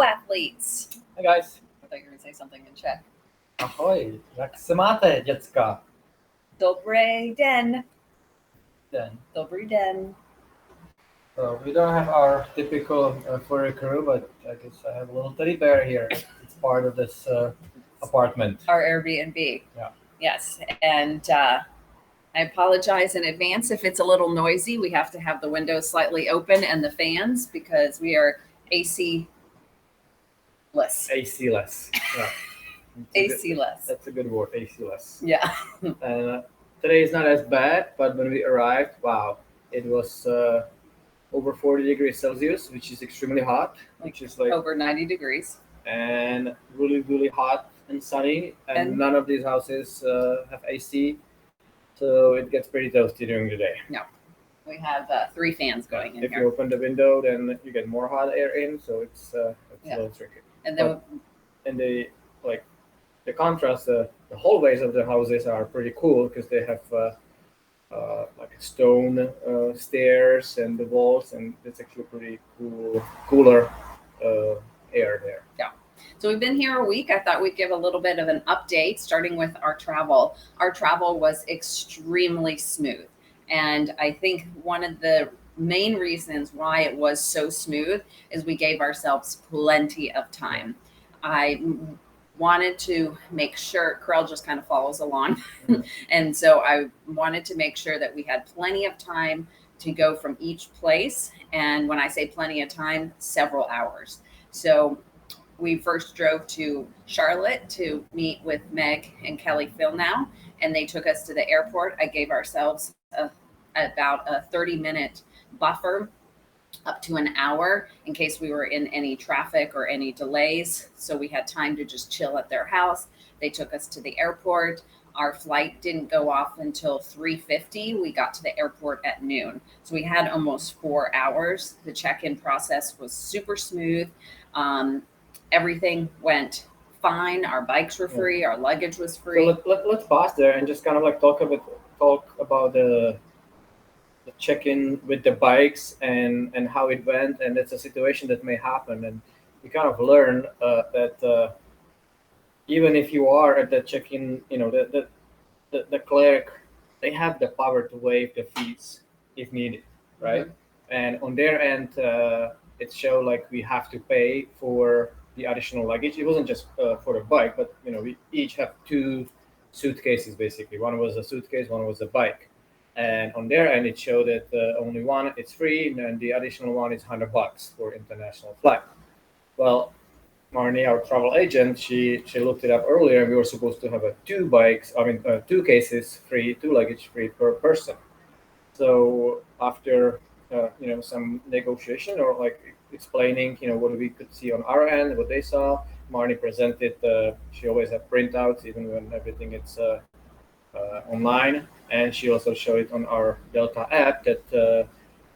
athletes. Hi guys. I thought you were going to say something in Czech. Ahoj, jak se máte, děcka? Dobrý den. Then, Dobrý den. so we don't have our typical furry crew, but I guess I have a little teddy bear here. It's part of this apartment. Our Airbnb. Yeah. Yes. And I apologize in advance if it's a little noisy. We have to have the windows slightly open and the fans because we are AC-less. AC-less. Yeah. AC-less. That's a good word, AC-less. Yeah. And today is not as bad, but when we arrived, wow, it was over 40 degrees Celsius, which is extremely hot, which is like over 90 degrees. And really, really hot and sunny. And none of these houses have AC, so it gets pretty toasty during the day. No. We have 3 fans going in if here. you open the window, then you get more hot air in, so it's a little tricky. And then the contrast, the hallways of the houses are pretty cool because they have like stone stairs and the walls, and it's actually pretty cooler air there. Yeah. So we've been here a week. I thought we'd give a little bit of an update, starting with our travel. Our travel was extremely smooth. And I think one of the main reasons why it was so smooth is we gave ourselves plenty of time. I wanted to make sure, Carell just kind of follows along. And so I wanted to make sure that we had plenty of time to go from each place. And when I say plenty of time, several hours. So we first drove to Charlotte to meet with Meg and Kelly Philnow, and they took us to the airport. I gave ourselves about a 30-minute buffer up to an hour in case we were in any traffic or any delays. So we had time to just chill at their house. They took us to the airport. Our flight didn't go off until 3:50. We got to the airport at noon. So we had almost 4 hours. The check-in process was super smooth. Everything went fine. Our bikes were free. Our luggage was free. So let's pause there and just kind of like talk about the check-in with the bikes and how it went, and it's a situation that may happen, and we kind of learn that even if you are at the check-in, the clerk, they have the power to waive the fees if needed, right? Mm-hmm. And on their end, it showed like we have to pay for the additional luggage. It wasn't just for the bike, but we each have 2 suitcases basically. One was a suitcase, one was a bike. And on their end, it showed that only one is free, and the additional one is $100 for international flight. Well, Marnie, our travel agent, she looked it up earlier, and we were supposed to have 2 cases free, 2 luggage free per person. So after some negotiation or like explaining, what we could see on our end, what they saw, Marnie presented. She always had printouts, even when everything is online, and she also showed it on our Delta app that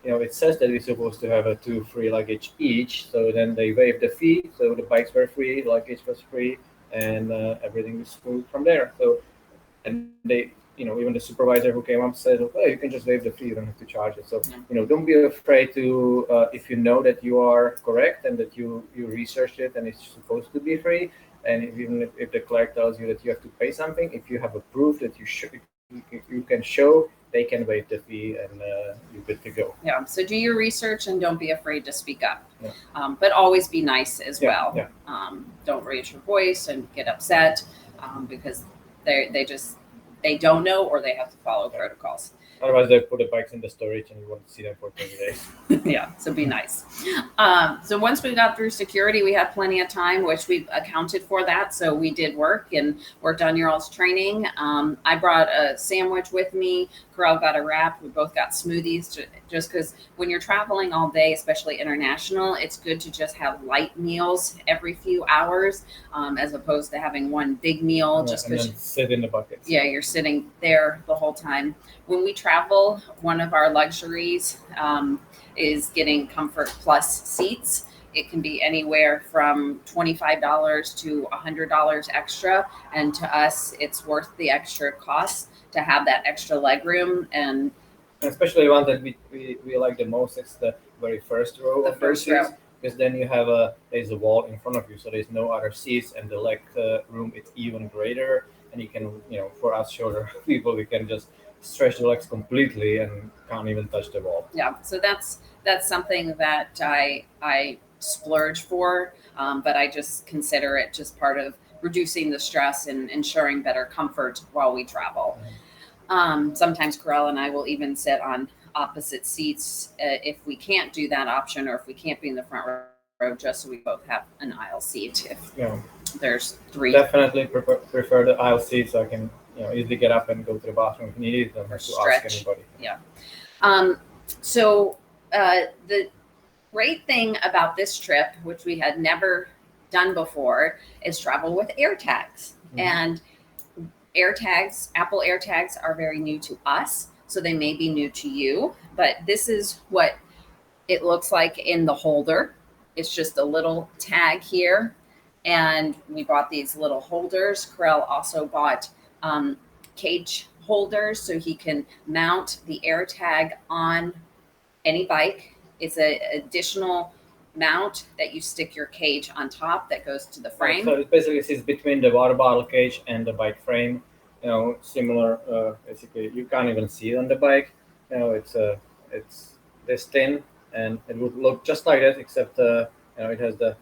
it says that we're supposed to have 2 free luggage each. So then they waived the fee, so the bikes were free, luggage was free, and everything was smooth from there. So, and they, even the supervisor who came up said, "Oh, you can just waive the fee; you don't have to charge it." So, don't be afraid to if you know that you are correct and that you researched it and it's supposed to be free. And even if the clerk tells you that you have to pay something, if you have a proof that you can show, they can waive the fee, and you're good to go. Yeah. So do your research and don't be afraid to speak up. Yeah. But always be nice as well. Yeah. Don't raise your voice and get upset because they don't know, or they have to follow protocols. Otherwise, they put the bikes in the storage and you won't see them for 20 days. Yeah, so be nice. So once we got through security, we had plenty of time, which we accounted for that. So we did work and worked on your all's training. I brought a sandwich with me. Carell got a wrap. We both got smoothies just because when you're traveling all day, especially international, it's good to just have light meals every few hours as opposed to having one big meal. Just because you sit in the buckets. Yeah, you're sitting there the whole time. When we travel, one of our luxuries is getting Comfort Plus seats. It can be anywhere from $25 to $100 extra. And to us, it's worth the extra cost to have that extra leg room. And especially one that we like the most is the very first row. The first row. because then there's a wall in front of you, so there's no other seats, and the leg room is even greater. And you can, for us shorter people, we can just stretch the legs completely and can't even touch the wall. Yeah, so that's something that I splurge for, but I just consider it just part of reducing the stress and ensuring better comfort while we travel. Sometimes Corel and I will even sit on opposite seats if we can't do that option, or if we can't be in the front row, just so we both have an aisle seat. If there's three, definitely prefer the aisle seat, so I can easily get up and go to the bathroom if needed. Don't have to ask anybody. Yeah. So the great thing about this trip, which we had never done before, is travel with AirTags. And AirTags, Apple AirTags, are very new to us, so they may be new to you, but this is what it looks like in the holder. It's just a little tag here, and we bought these little holders. Corel also bought cage holders, so he can mount the AirTag on any bike. It's an additional mount that you stick your cage on top that goes to the frame. So it basically sits between the water bottle cage and the bike frame. Similar. Basically, you can't even see it on the bike. It's this thin, and it would look just like that, except it has the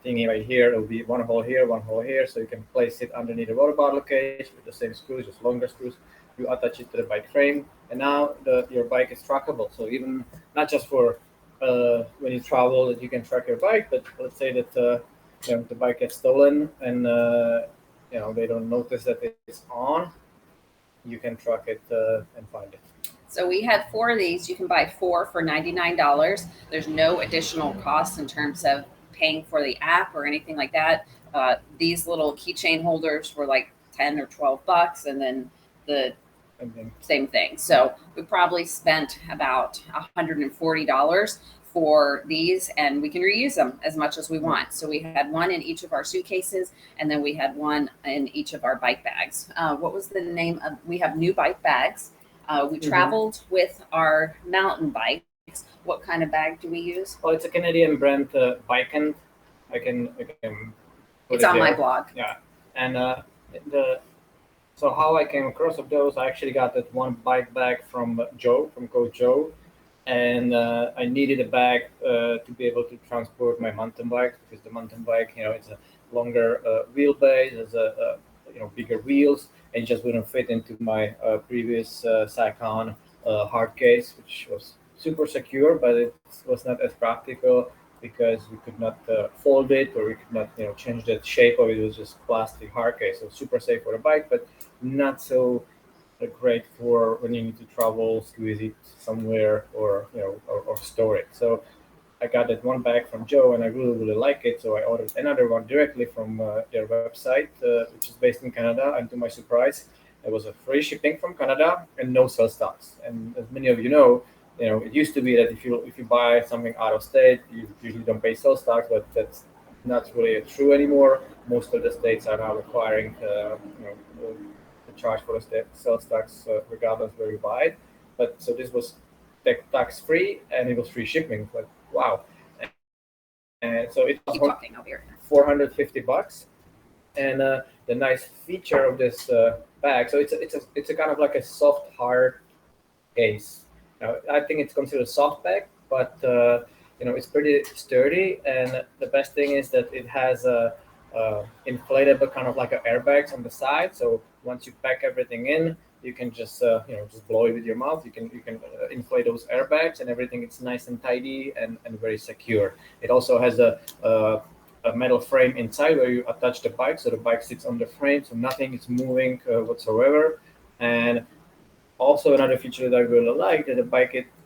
thingy right here. It will be one hole here, so you can place it underneath the water bottle cage with the same screws, just longer screws. You attach it to the bike frame, and now your bike is trackable. So even not just for when you travel that you can track your bike, but let's say that the bike gets stolen and they don't notice that it's on, you can track it and find it. So we had 4 of these. You can buy 4 for $99. There's no additional cost in terms of paying for the app or anything like that. These little keychain holders were like $10 or $12, and then the same thing. So we probably spent about $140 for these, and we can reuse them as much as we want. So we had one in each of our suitcases, and then we had one in each of our bike bags. What was the name of? We have new bike bags. We traveled with our mountain bikes. What kind of bag do we use? Well, it's a Canadian brand, Bikeend. I can put it's it on there. My blog. Yeah, and so how I came across of those, I actually got that one bike bag from Coach Joe, and I needed a bag to be able to transport my mountain bike, because the mountain bike, it's a longer wheelbase, has a bigger wheels, and it just wouldn't fit into my previous Sacon hard case, which was super secure, but it was not as practical because we could not fold it, or we could not change the shape of it. It was just plastic hard case, so super safe for the bike, but not so great for when you need to travel, squeeze it somewhere, or store it. So I got that one bag from Joe, and I really like it. So I ordered another one directly from their website, which is based in Canada. And to my surprise, it was a free shipping from Canada and no sales tax. And as many of you know, it used to be that if you buy something out of state, you usually don't pay sales tax, but that's not really true anymore. Most of the states are now requiring the charge for the sales tax regardless where you buy it. But so this was tax free, and it was free shipping. But wow! And so it was $450. And the nice feature of this bag, so it's a kind of like a soft hard case. Now, I think it's considered a soft bag, but it's pretty sturdy. And the best thing is that it has a inflatable kind of like a airbags on the side. So once you pack everything in, you can just just blow it with your mouth. You can inflate those airbags, and everything is nice and tidy and very secure. It also has a metal frame inside where you attach the bike, so the bike sits on the frame, so nothing is moving whatsoever. And also another feature that I really like, that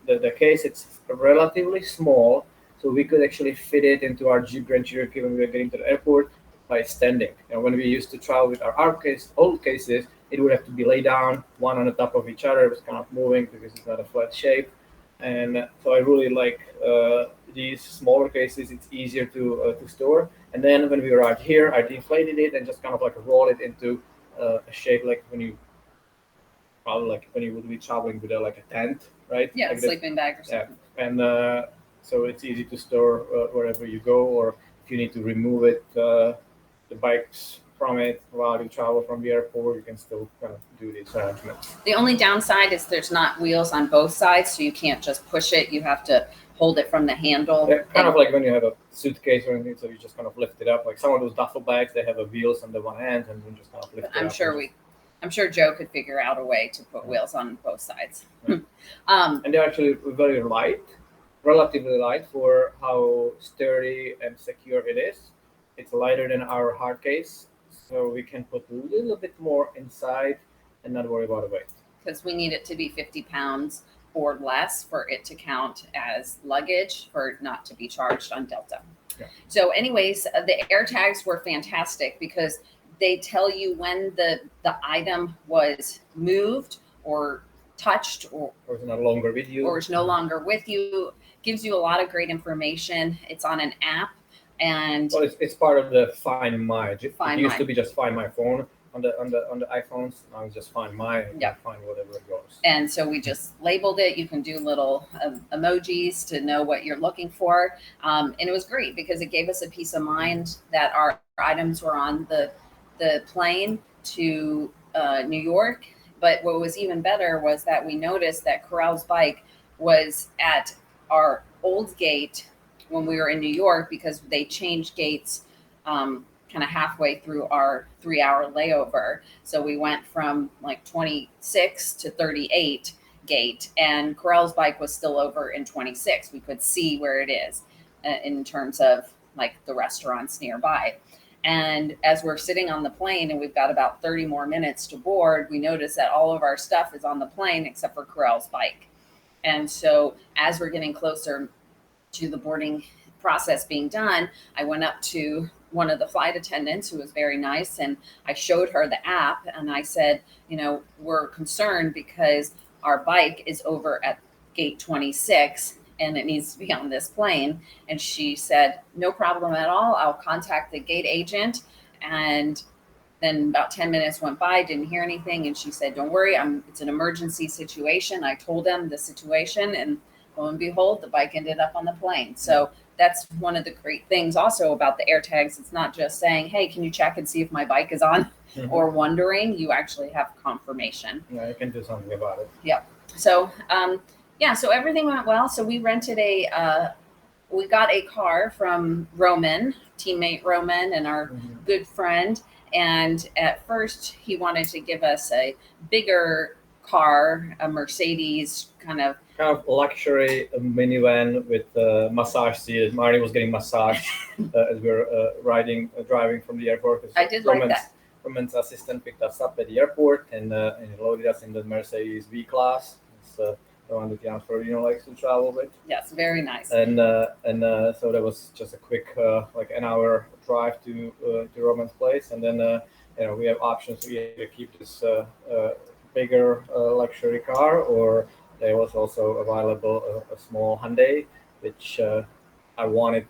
the case, it's relatively small, so we could actually fit it into our Jeep Grand Cherokee when we were getting to the airport by standing. When we used to travel with our old cases, it would have to be laid down, one on the top of each other. It was kind of moving because it's not a flat shape. And so I really like these smaller cases. It's easier to store. And then when we arrived here, I deflated it and just kind of like roll it into a shape like when you would be traveling with a tent, right? Yeah, like sleeping bag or something. Yeah. And so it's easy to store wherever you go, or if you need to remove it, the bikes from it while you travel from the airport, you can still kind of do these arrangements. The only downside is there's not wheels on both sides, so you can't just push it. You have to hold it from the handle. Yeah, kind of like when you have a suitcase or anything, so you just kind of lift it up. Like some of those duffel bags, they have a wheels on the one end, and you just kind of lift it up. I'm sure Joe could figure out a way to put wheels on both sides. Yeah. And they're actually very light, relatively light for how sturdy and secure it is. It's lighter than our hard case, so we can put a little bit more inside and not worry about the weight. Because we need it to be 50 pounds or less for it to count as luggage, for it not to be charged on Delta. Yeah. So anyways, the air tags were fantastic because they tell you when the item was moved or touched or is no longer with you. Or is no longer with you. Gives you a lot of great information. It's on an app. And well, it's part of the Find My. It used to be just Find My phone on the iPhones. Now it's just Find My, and find whatever it goes. And so we just labeled it. You can do little emojis to know what you're looking for, and it was great because it gave us a peace of mind that our items were on the plane to New York. But what was even better was that we noticed that Corral's bike was at our old gate when we were in New York, because they changed gates kind of halfway through our 3-hour layover. So we went from like 26 to 38 gate, and Corral's bike was still over in 26. We could see where it is in terms of like the restaurants nearby. And as we're sitting on the plane and we've got about 30 more minutes to board, we notice that all of our stuff is on the plane except for Corral's bike. And so as we're getting closer to the boarding process being done, I went up to one of the flight attendants who was very nice, and I showed her the app, and I said, we're concerned because our bike is over at gate 26 and it needs to be on this plane. And she said, no problem at all. I'll contact the gate agent. And then about 10 minutes went by, didn't hear anything. And she said, don't worry, it's an emergency situation. I told them the situation, and lo and behold, the bike ended up on the plane. So that's one of the great things also about the air tags. It's not just saying, hey, can you check and see if my bike is on, or wondering. You actually have confirmation. Yeah, you can do something about it. Yep. So, so everything went well. So we rented we got a car from Roman, teammate Roman, and our good friend. And at first he wanted to give us a bigger car, a Mercedes kind of luxury minivan with massage seat. Marty was getting massaged as we were driving from the airport. I did like that. Roman's assistant picked us up at the airport and loaded us in the Mercedes V-Class. It's the one that Jan Florino likes to travel with. Yes, very nice. And so that was just a quick like an hour drive to Roman's place, and then we have options to either keep this bigger luxury car, or there was also available a small Hyundai, which I wanted.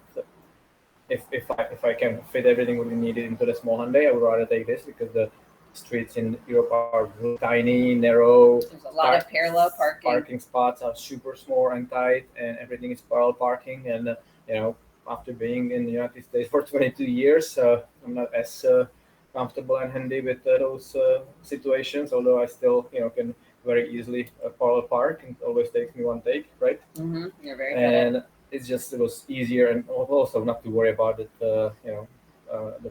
If I can fit everything we needed into the small Hyundai, I would rather take this because the streets in Europe are tiny, narrow. There's a lot of parallel parking. Parking spots are super small and tight, and everything is parallel parking. And after being in the United States for 22 years, I'm not as comfortable and handy with those situations. Although I still can very easily parallel park, and it always takes me one take, right? Mm-hmm. You're very good at it. It was easier, and also not to worry about it. The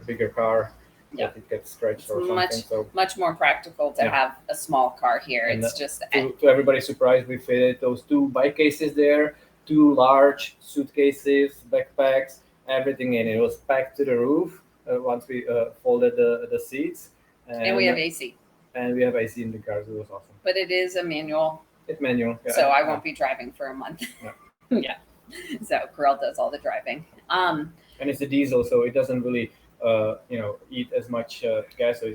bigger car. Yeah, it gets stretched or something. So much more practical to have a small car here. And it's just to everybody's surprise, we fitted those 2 bike cases there, 2 large suitcases, backpacks, everything in. It was packed to the roof once we folded the seats. And we have AC. And we have AC in the cars. It was awesome. But it is a manual. It's manual. Yeah. So I won't be driving for a month. Yeah. Yeah. So Corral does all the driving. And it's a diesel, so it doesn't really eat as much gas. So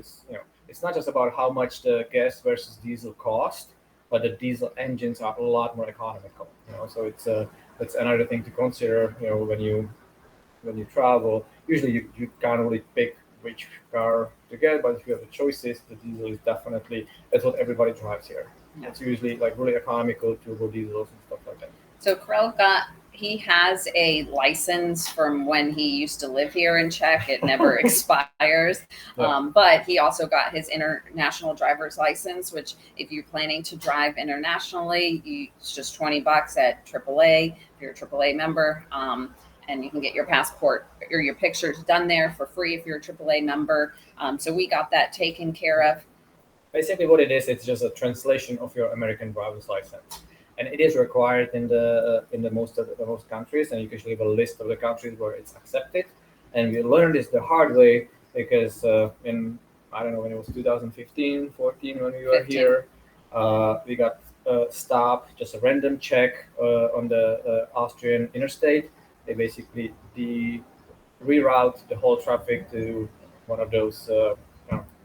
it's not just about how much the gas versus diesel cost, but the diesel engines are a lot more economical. So it's another thing to consider. When you travel, usually you can't really pick which car to get, but if you have the choices, the diesel is definitely, that's what everybody drives here. Yeah. It's usually like really economical turbo diesels and stuff like that. So Corral he has a license from when he used to live here in Czech. It never expires. Yeah. But he also got his international driver's license, which if you're planning to drive internationally, it's just $20 at AAA if you're a AAA member. And you can get your passport or your pictures done there for free if you're a AAA member. So we got that taken care of. Basically, what it is, it's just a translation of your American driver's license, and it is required in the most countries. And you can leave a list of the countries where it's accepted. And we learned this the hard way because in I don't know when it was 2015, 14 when we were 15. here, we got stopped, just a random check on the Austrian interstate. They basically reroute the whole traffic to one of those.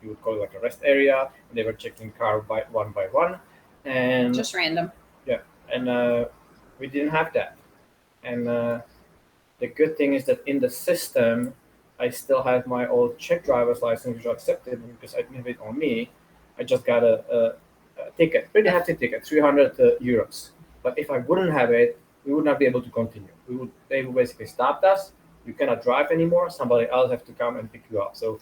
You would call it like a rest area. And they were checking car by one, and Just random. yeah, and we didn't have that. And the good thing is that in the system, I still have my old Czech driver's license, which I accepted because I didn't have it on me. I just got a ticket, pretty hefty ticket, 300 euros. But if I wouldn't have it, we would not be able to continue. They would basically stopped us. You cannot drive anymore. Somebody else have to come and pick you up. So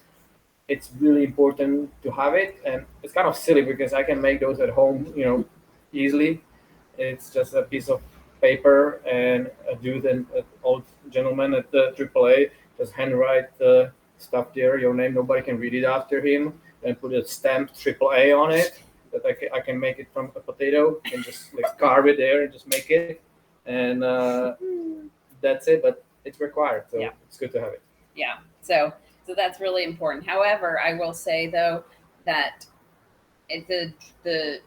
it's really important to have it, and it's kind of silly because I can make those at home, easily. It's just a piece of paper, and a dude and an old gentleman at the AAA just handwrite the stuff there, your name. Nobody can read it after him, and put a stamp AAA on it. That I can make it from a potato and just like carve it there and just make it, and that's it. But it's required, so Yeah. it's good to have it. Yeah. So that's really important. However, I will say though that the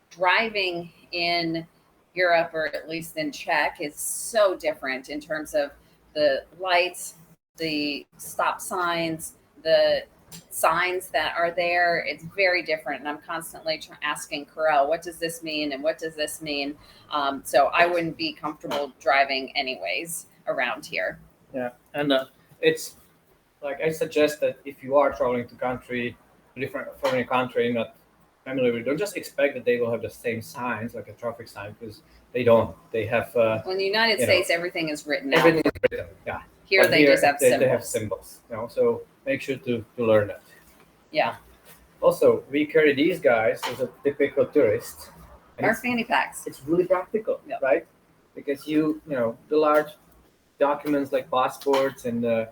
driving in Europe, or at least in Czech, is so different in terms of the lights, the stop signs, the signs that are there. It's very different, and I'm constantly asking Carell, what does this mean and what does this mean? So I wouldn't be comfortable driving anyways around here. Yeah, and it's like I suggest that if you are traveling to different foreign country, not familiar with, don't just expect that they will have the same signs like a traffic sign, because they don't. They have Well, in the United States, everything is written out. everything is written. Yeah, Here but they just have they symbols. have symbols. So make sure to learn that. Yeah. Also, we carry these guys as a typical tourist. And Our Fanny Packs. it's really practical, Yep. right? Because the large documents like passports and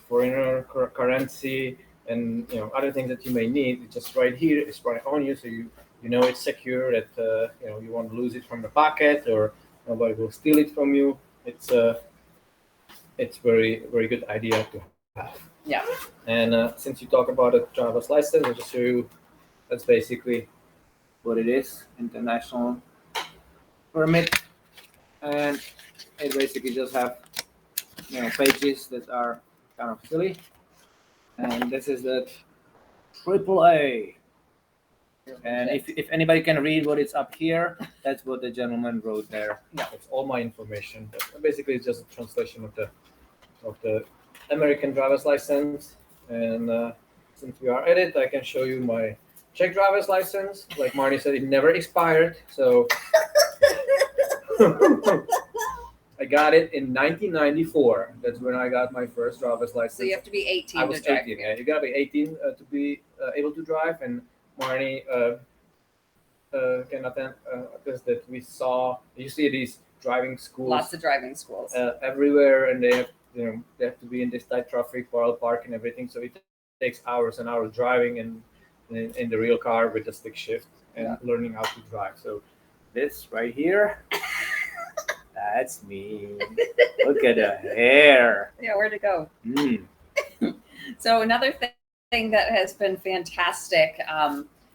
foreigner currency and other things that you may need, it's just right here. It's right on you, so you know it's secure. That you won't lose it from the pocket, or nobody will steal it from you. It's very very good idea to have. Yeah. And since you talk about a driver's license, I'll just show you. That's basically what it is: international permit, and it basically just have pages that are kind of silly. And this is the AAA. And if anybody can read what is up here, that's what the gentleman wrote there. Yeah. It's all my information. But basically, it's just a translation of the American driver's license. And since we are at it, I can show you my Czech driver's license. Like Marty said, it never expired. So I got it in 1994. That's when I got my first driver's license. So you have to be 18 I was to drive 18. here. Yeah, you gotta be 18 to be able to drive. And Marnie can attend because that we saw. You see these driving schools Lots of driving schools. everywhere, and they have to be in this tight traffic, parallel park, and everything. So it takes hours and hours driving in the real car with the stick shift and learning how to drive. So this right here. That's me. Look at the hair. Yeah, where'd it go? Mm. So another thing that has been fantastic,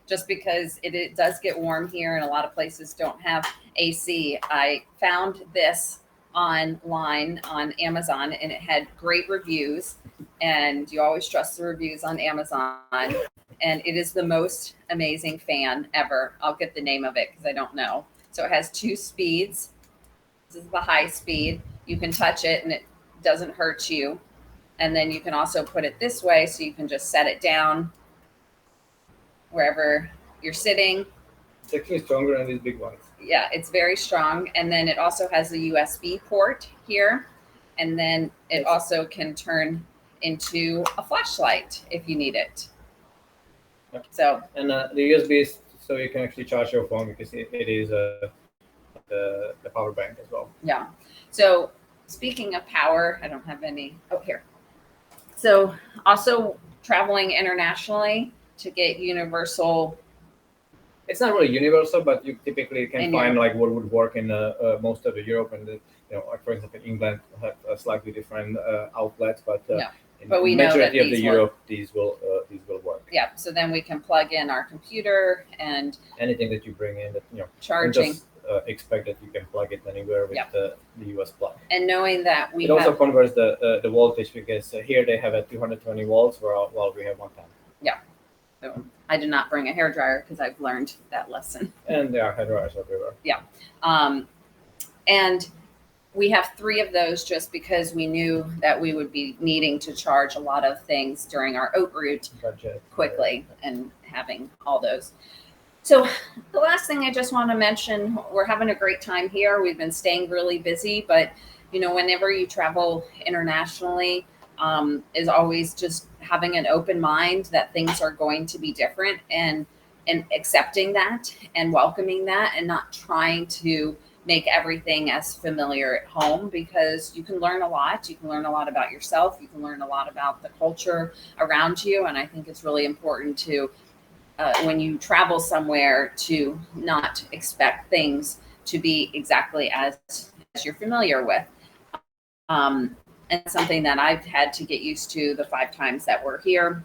just because it does get warm here and a lot of places don't have AC, I found this online on Amazon, and it had great reviews, and you always trust the reviews on Amazon, and it is the most amazing fan ever. I'll get the name of it because I don't know. So it has 2 speeds. This is the high speed. You can touch it and it doesn't hurt you. And then you can also put it this way, so you can just set it down wherever you're sitting. It's actually stronger than these big ones. Yeah, it's very strong. And then it also has a USB port here. And then it also can turn into a flashlight if you need it. Yep. So, And the USB is so you can actually charge your phone because it is the power bank as well. yeah. So speaking of power, I don't have any. Oh, here. So also traveling internationally to get universal. It's not really universal, but you typically can In find Europe. like what would work in most of the Europe, and like for example, England have slightly different outlets, but Yeah. in But we the know that majority of the these work. Europe, these will work. Yeah. So then we can plug in our computer and Anything that you bring in that and charging. just expect that you can plug it anywhere with Yeah. the US plug. And knowing that we It also have, converts the voltage because here they have a 220 volts while we have 110. so I did not bring a hairdryer because I've learned that lesson. And there are head dryers everywhere. And we have 3 of those just because we knew that we would be needing to charge a lot of things during our oat route Budget. quickly and having all those. So the last thing I just want to mention, we're having a great time here. We've been staying really busy, but whenever you travel internationally, is always just having an open mind that things are going to be different and accepting that and welcoming that and not trying to make everything as familiar at home, because you can learn a lot. You can learn a lot about yourself. You can learn a lot about the culture around you. And I think it's really important to, when you travel somewhere, to not expect things to be exactly as you're familiar with. And something that I've had to get used to the 5 times that we're here.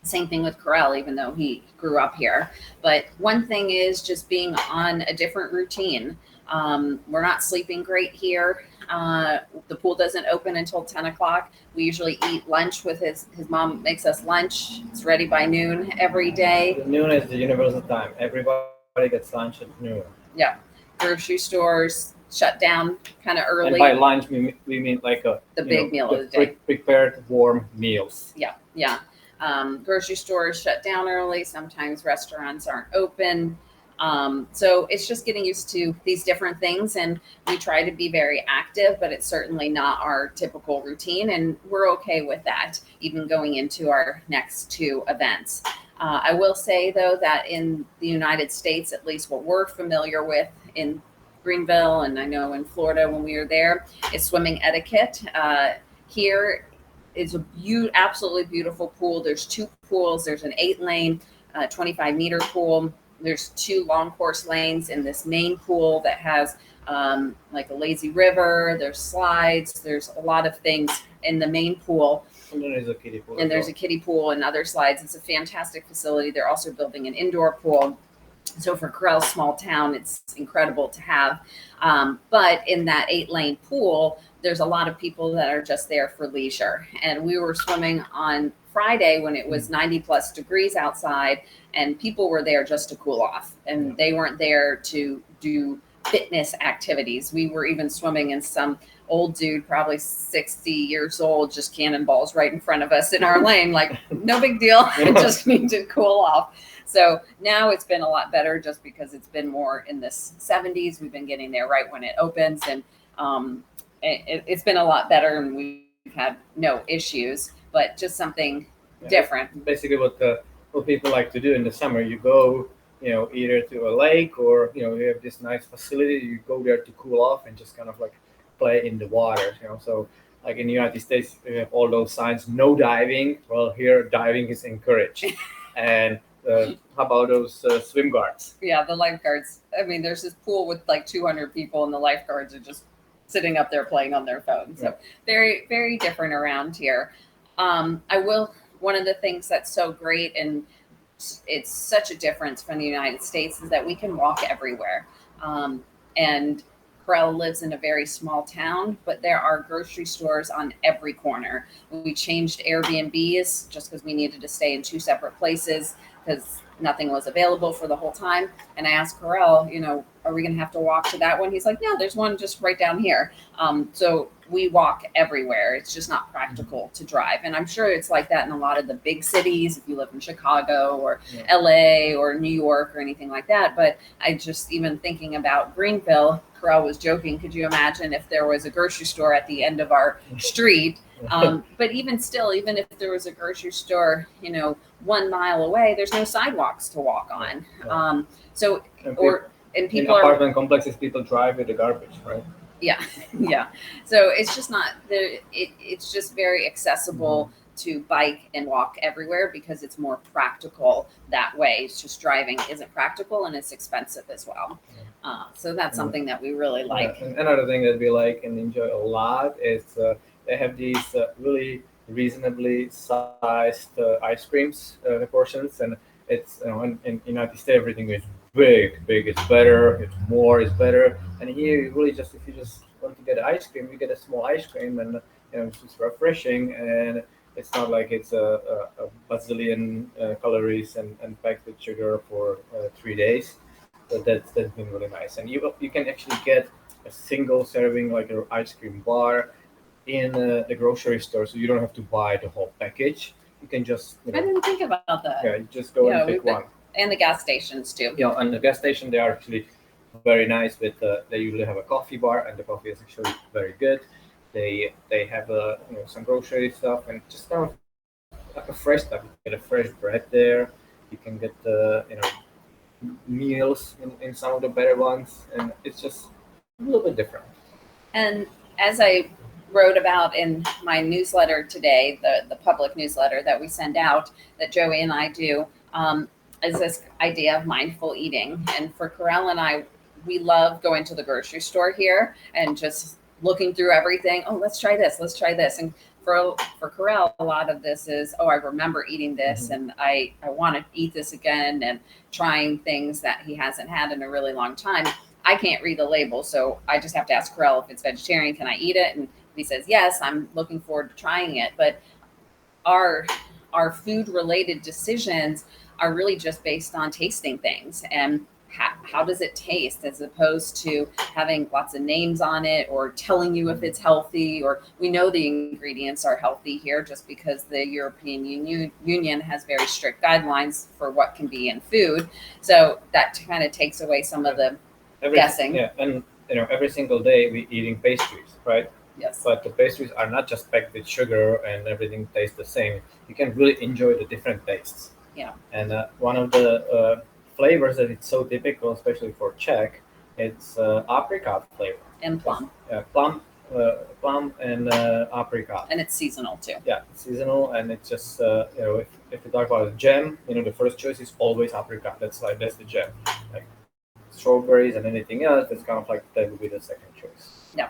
Same thing with Corel, even though he grew up here. But one thing is just being on a different routine. We're not sleeping great here. The pool doesn't open until 10 o'clock. We usually eat lunch with his mom makes us lunch. It's ready by noon every day. Noon is the universal time. Everybody gets lunch at noon. Yeah. Grocery stores shut down kind of early. And by lunch, we mean like the big meal of the day. Prepared warm meals. Yeah. Grocery stores shut down early. Sometimes restaurants aren't open. So it's just getting used to these different things, and we try to be very active, but it's certainly not our typical routine, and we're okay with that, even going into our next 2 events. I will say, though, that in the United States, at least what we're familiar with in Greenville, and I know in Florida when we were there, is swimming etiquette. Here is a absolutely beautiful pool. There's 2 pools. There's an 8-lane, 25-meter pool. There's 2 long course lanes in this main pool that has like a lazy river. There's slides. There's a lot of things in the main pool. And then there's a kiddie pool. And there's a kiddie pool and other slides. It's a fantastic facility. They're also building an indoor pool. So for Corel's small town, it's incredible to have. But in that 8-lane pool, there's a lot of people that are just there for leisure. And we were swimming on Friday when it was 90 plus degrees outside, and people were there just to cool off. And they weren't there to do fitness activities. We were even swimming in some old dude, probably 60 years old, just cannonballs right in front of us in our lane. Like, no big deal. I just need to cool off. So now it's been a lot better just because it's been more in this 70s. We've been getting there right when it opens, and it's been a lot better, and we've had no issues, but just something different. Basically what people like to do in the summer, you go, either to a lake or, you have this nice facility, you go there to cool off and just kind of like play in the water, So like in the United States, we have all those signs, no diving. Well, here diving is encouraged. And how about those swim guards? Yeah, the lifeguards. I mean, there's this pool with like 200 people, and the lifeguards are just sitting up there playing on their phones. So very, very different around here. One of the things that's so great, and it's such a difference from the United States, is that we can walk everywhere. And Corel lives in a very small town, but there are grocery stores on every corner. We changed Airbnbs just because we needed to stay in 2 separate places because nothing was available for the whole time. And I asked Corel, are we going to have to walk to that one? He's like, no, there's one just right down here. So we walk everywhere. It's just not practical to drive. And I'm sure it's like that in a lot of the big cities, if you live in Chicago or LA or New York or anything like that. But I just, even thinking about Greenville, Carell was joking, could you imagine if there was a grocery store at the end of our street? But even still, even if there was a grocery store, 1 mile away, there's no sidewalks to walk on. So, and people in apartment complexes, people drive with the garbage, right? Yeah. So it's just not there. It's just very accessible to bike and walk everywhere because it's more practical that way. It's just driving isn't practical and it's expensive as well. So that's something that we really like. And another thing that we like and enjoy a lot is they have these really reasonably sized ice creams, the portions, and it's in United States everything is big is better, it's more is better, and here you really just, if you just want to get ice cream, you get a small ice cream, and it's just refreshing, and it's not like it's a bazillion calories and packed with sugar for 3 days. So that's been really nice, and you can actually get a single serving like an ice cream bar in the grocery store, so you don't have to buy the whole package. You can just I didn't think about that. you just go and pick one. And the gas stations too. Yeah, and the gas station, they are actually very nice. With they usually have a coffee bar, and the coffee is actually very good. They have some grocery stuff, and just kind of like a fresh stuff. You can get a fresh bread there. You can get meals in some of the better ones, and it's just a little bit different. And as I wrote about in my newsletter today, the public newsletter that we send out, that Joey and I do, is this idea of mindful eating. And for Carell and I, we love going to the grocery store here and just looking through everything. Oh, let's try this. And for Carell, a lot of this is, I remember eating this and I want to eat this again, and trying things that he hasn't had in a really long time. I can't read the label, so I just have to ask Carell if it's vegetarian, can I eat it? And if he says yes, I'm looking forward to trying it. But our food related decisions are really just based on tasting things and how does it taste, as opposed to having lots of names on it or telling you if it's healthy, or we know the ingredients are healthy here just because the European Union has very strict guidelines for what can be in food. So that kind of takes away some of the guessing. Yeah, and every single day we eating pastries, right? Yes. But the pastries are not just packed with sugar and everything tastes the same. You can really enjoy the different tastes. Yeah. And one of the flavors that it's so typical, especially for Czech, it's apricot flavor. And plum. Plum and apricot. And it's seasonal too. Yeah, it's seasonal, and it's just if you talk about a jam, the first choice is always apricot. That's the jam. Like strawberries and anything else, that's kind of like that would be the second choice. Yeah.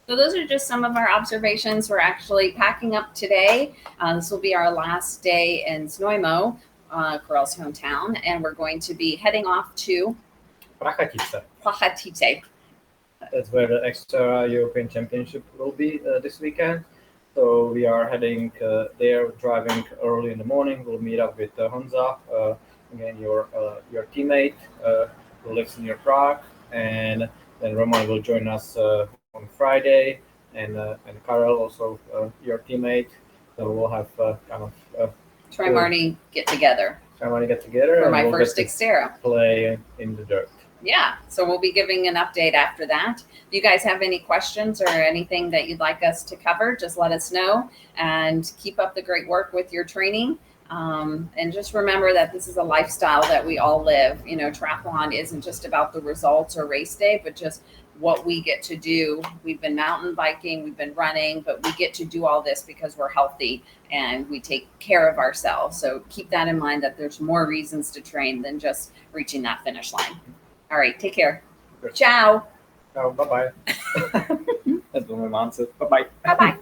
So those are just some of our observations. We're actually packing up today. This will be our last day in Znojmo, Carell's hometown, and we're going to be heading off to Prachatice. That's where the extra European Championship will be this weekend. So we are heading there, driving early in the morning. We'll meet up with Honza, again your teammate who lives near Prague, and then Roman will join us on Friday, and Carell also your teammate. So we'll have kind of Tri-Marty get together. For my first Xterra. Play in the dirt. Yeah, so we'll be giving an update after that. If you guys have any questions or anything that you'd like us to cover, just let us know, and keep up the great work with your training. And just remember that this is a lifestyle that we all live. Triathlon isn't just about the results or race day, but just what we get to do. We've been mountain biking, we've been running, but we get to do all this because we're healthy and we take care of ourselves. So keep that in mind, that there's more reasons to train than just reaching that finish line. All right, take care. Good. Ciao. Oh, bye-bye. That's what my mom said. Bye-bye. Bye-bye.